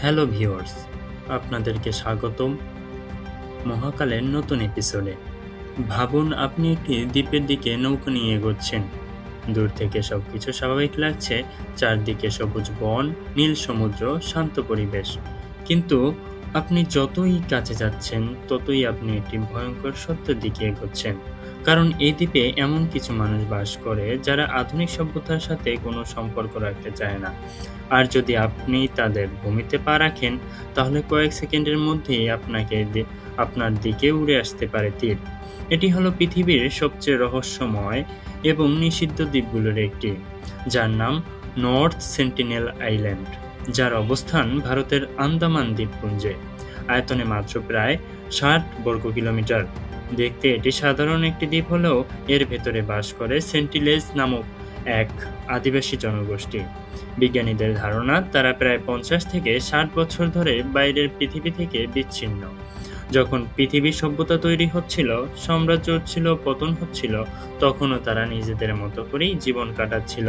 Hello viewers, আপনাদেরকে স্বাগতম মহাকালের নতুন এপিসোডে। ভাবুন আপনি একটি দ্বীপের দিকে নৌকা নিয়ে এগোচ্ছেন। দূর থেকে সবকিছু স্বাভাবিক লাগছে, চারদিকে সবুজ বন, নীল সমুদ্র, শান্ত পরিবেশ। কিন্তু আপনি যতই কাছে যাচ্ছেন, ততই আপনি একটি ভয়ঙ্কর সত্যের দিকে এগোচ্ছেন। কারণ এই দ্বীপে এমন কিছু মানুষ বাস করে যারা আধুনিক সভ্যতার সাথে কোনো সম্পর্ক রাখতে চায় না। আর যদি আপনি তাদের ভূমিতে পা রাখেন, তাহলে কয়েক সেকেন্ডের মধ্যেই আপনার দিকে উড়ে আসতে পারে তীর। এটি হলো পৃথিবীর সবচেয়ে রহস্যময় এবং নিষিদ্ধ দ্বীপগুলোর একটি, যার নাম নর্থ সেন্টিনেল আইল্যান্ড, যার অবস্থান ভারতের আন্দামান দ্বীপপুঞ্জে। আয়তনে মাত্র প্রায় 60 বর্গ কিলোমিটার। দেখতে এটি সাধারণ একটি দ্বীপ হলেও এর ভেতরে বাস করে সেন্টিলেজ নামক এক আদিবাসী জনগোষ্ঠী। বিজ্ঞানীদের ধারণা তারা প্রায় 50 থেকে 60 বছর ধরে বাইরের পৃথিবী থেকে বিচ্ছিন্ন। যখন পৃথিবীর সভ্যতা তৈরি হচ্ছিল, সাম্রাজ্য ছিল পতন হচ্ছিল, তখনও তারা নিজেদের মতো করেই জীবন কাটাচ্ছিল।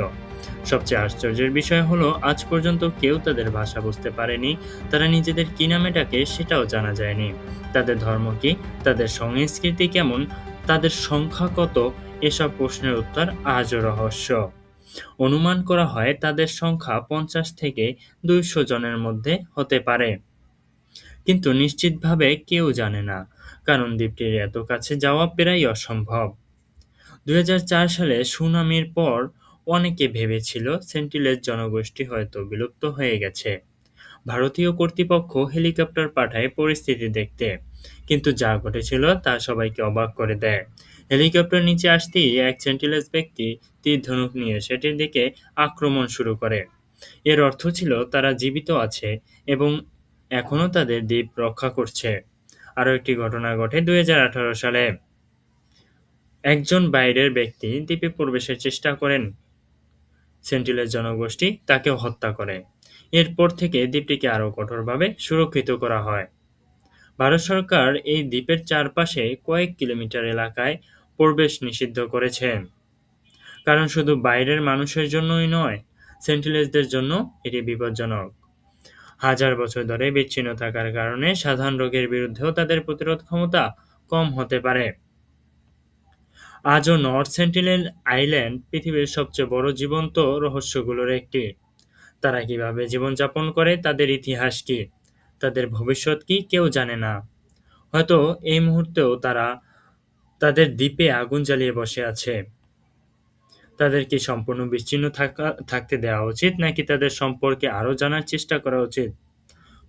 সবচেয়ে আশ্চর্যের বিষয় হলো আজ পর্যন্ত কেউ তাদের ভাষা বুঝতে পারেনি, তারা নিজেদের কি নামে ডাকে সেটাও জানা যায়নি। তাদের ধর্ম কি, তাদের সংস্কৃতি কেমন, তাদের সংখ্যা কত, এসব প্রশ্নের উত্তর আজও রহস্য। অনুমান করা হয় তাদের সংখ্যা 50 থেকে 200 জনের মধ্যে হতে পারে, কিন্তু নিশ্চিতভাবে কেউ জানে না, কারণ দ্বীপটির এত কাছে যাওয়া প্রায় অসম্ভব। 2004 সালে সুনামির পর অনেকে ভেবেছিল সেন্টিলেজ জনগোষ্ঠী হয়তো বিলুপ্ত হয়ে গেছে। ভারতীয় কর্তৃপক্ষ হেলিকপ্টার পাঠায় পরিস্থিতি দেখতে, কিন্তু যা ঘটেছিল তা সবাইকে অবাক করে দেয়। হেলিকপ্টার নিচে আসতেই এক সেন্টিলেজ ব্যক্তি তীর ধনুক নিয়ে সেটির দিকে আক্রমণ শুরু করে। এর অর্থ ছিল তারা জীবিত আছে এবং এখনও তাদের দ্বীপ রক্ষা করছে। আরও একটি ঘটনা ঘটে 2018 সালে। একজন বাইরের ব্যক্তি দ্বীপে প্রবেশের চেষ্টা করেন, সেন্টিলেজ জনগোষ্ঠী তাকে হত্যা করে। এরপর থেকে দ্বীপটিকে আরও কঠোরভাবে সুরক্ষিত করা হয়। ভারত সরকার এই দ্বীপের চারপাশে কয়েক কিলোমিটার এলাকায় প্রবেশ নিষিদ্ধ করেছে, কারণ শুধু বাইরের মানুষের জন্যই নয়, সেন্টিলেজদের জন্য এটি বিপজ্জনক। হাজার বছর ধরে বিচ্ছিন্ন থাকার কারণে সাধারণ রোগের বিরুদ্ধেও তাদের প্রতিরোধ ক্ষমতা কম হতে পারে। আজও নর্থ সেন্টিনেল আইল্যান্ড পৃথিবীর সবচেয়ে বড় জীবন্ত রহস্যগুলোর একটি। তারা কিভাবে জীবনযাপন করে, তাদের ইতিহাস কি, তাদের ভবিষ্যৎ কি, কেউ জানে না। হয়তো এই মুহূর্তেও তারা তাদের দ্বীপে আগুন জ্বালিয়ে বসে আছে। তাদের কি সম্পূর্ণ বিচ্ছিন্ন থাকতে দেওয়া উচিত, নাকি তাদের সম্পর্কে আরও জানার চেষ্টা করা উচিত?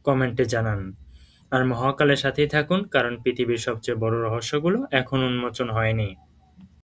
কমেন্টে জানান। আর মহাকালের সাথেই থাকুন, কারণ পৃথিবীর সবচেয়ে বড় রহস্যগুলো এখন উন্মোচন হয়নি।